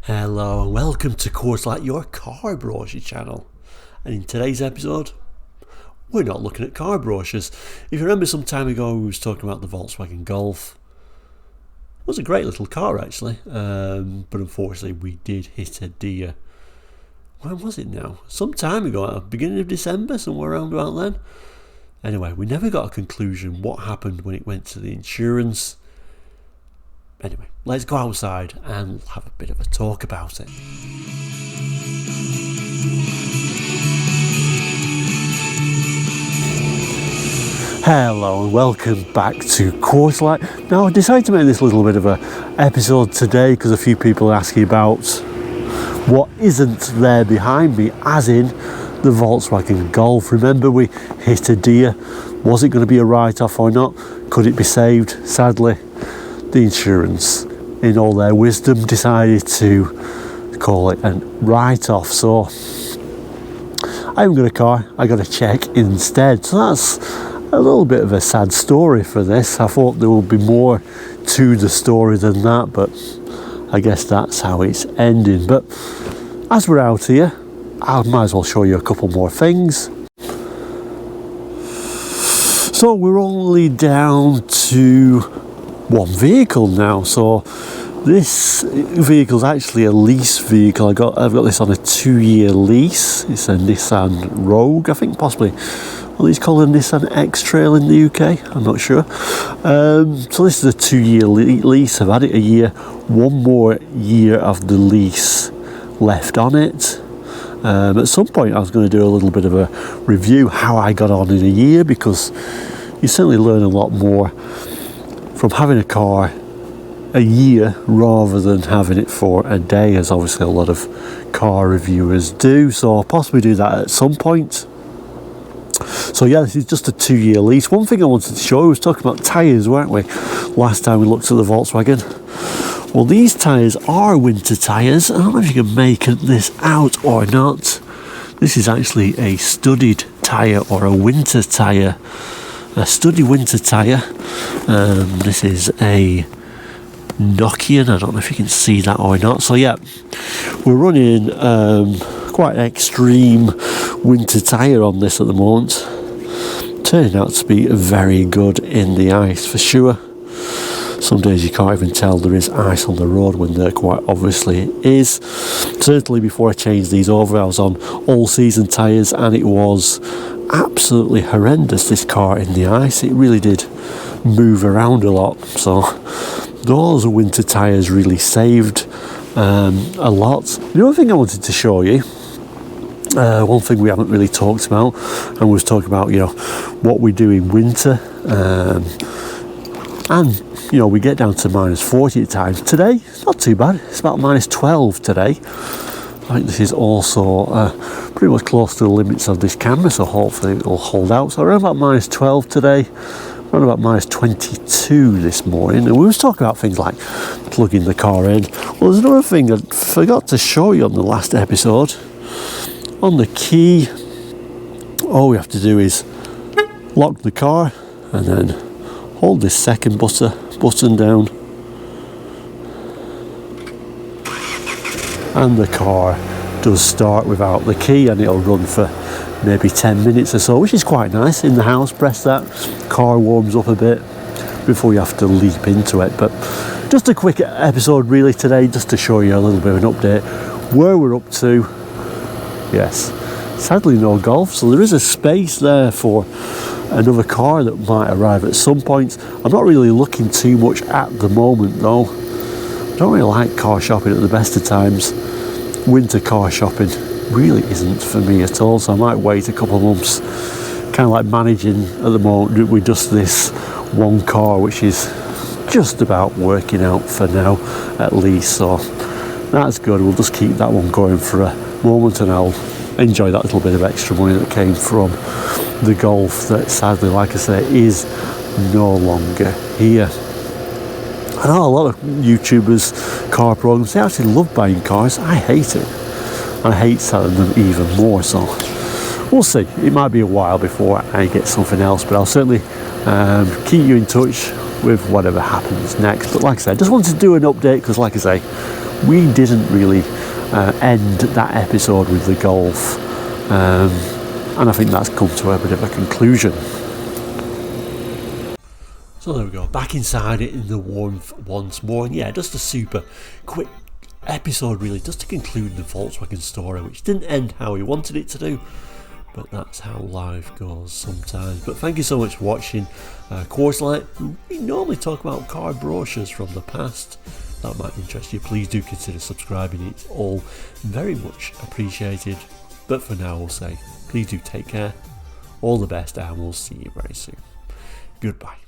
Hello and welcome to Course Like Your Car Brochure channel. And in today's episode, we're not looking at car brochures. If you remember some time ago we was talking about the Volkswagen Golf. It was a great little car actually, but unfortunately we did hit a deer. When was it now? Some time ago, at the beginning of December, somewhere around about then. Anyway, we never got a conclusion what happened when it went to the insurance. Anyway, let's go outside and have a bit of a talk about it. Hello and welcome back to Course Like. Now I decided to make this little bit of a episode today because a few people are asking about what isn't there behind me, as in the Volkswagen Golf. Remember we hit a deer. Was it going to be a write-off or not? Could it be saved? Sadly, the insurance, in all their wisdom, decided to call it a write-off. So I haven't got a car, I got a cheque instead. So that's a little bit of a sad story for this. I thought there would be more to the story than that, but I guess that's how it's ending. But as we're out here, I might as well show you a couple more things. So we're only down to one vehicle now. So this vehicle is actually a lease vehicle. I've got this on a 2-year lease. It's a Nissan Rogue, I think, possibly. Well, it's called a Nissan X-Trail in the UK. I'm not sure. So this is a 2-year lease. I've had it a year. One more year of the lease left on it. At some point, I was going to do a little bit of a review how I got on in a year, because you certainly learn a lot more from having a car a year rather than having it for a day, as obviously a lot of car reviewers do. So I'll possibly do that at some point. So yeah, this is just a 2-year lease. One thing I wanted to show, we was talking about tyres, weren't we, last time we looked at the Volkswagen. Well, these tyres are winter tyres. I don't know if you can make this out or not. This is actually a studded tyre, or a winter tyre. A studded winter tyre. This is a Nokian. I don't know if you can see that or not. So yeah, we're running quite an extreme winter tyre on this at the moment. Turning out to be very good in the ice for sure. Some days you can't even tell there is ice on the road when there quite obviously is. Certainly before I changed these over, I was on all season tyres and it was absolutely horrendous, this car in the ice. It really did move around a lot. So those winter tyres really saved a lot. The other thing I wanted to show you, one thing we haven't really talked about, and we was talking about, what we do in winter, and we get down to -40 at times. Today, it's not too bad. It's about -12 today. I think this is also pretty much close to the limits of this camera, so hopefully it will hold out. So around about -12 today, around about -22 this morning. And we was talking about things like plugging the car in. Well, there's another thing I forgot to show you on the last episode. On the key, all we have to do is lock the car and then hold this second button down, and the car does start without the key, and it'll run for maybe 10 minutes or so, which is quite nice. In the house, press that, car warms up a bit before you have to leap into it. But just a quick episode really today, just to show you a little bit of an update where we're up to. Yes, sadly no Golf, so there is a space there for another car that might arrive at some point. I'm not really looking too much at the moment though. I don't really like car shopping at the best of times. Winter car shopping really isn't for me at all, so I might wait a couple of months. Kind of like managing at the moment with just this one car, which is just about working out for now at least. So that's good. We'll just keep that one going for a moment, and I'll enjoy that little bit of extra money that came from the Golf that sadly, like I say, is no longer here. I know a lot of YouTubers, car programs, they actually love buying cars. I hate it. I hate selling them even more, so we'll see. It might be a while before I get something else, but I'll certainly keep you in touch with whatever happens next. But like I said, I just wanted to do an update because, like I say, we didn't really end that episode with the Golf, and I think that's come to a bit of a conclusion. So there we go, back inside it in the warmth once more, and yeah, just a super quick episode really, just to conclude the Volkswagen story, which didn't end how we wanted it to do, but that's how life goes sometimes. But thank you so much for watching. Course we normally talk about car brochures from the past. That might interest you. Please do consider subscribing, it's all very much appreciated. But for now, we'll say please do take care, all the best, and we'll see you very soon. Goodbye.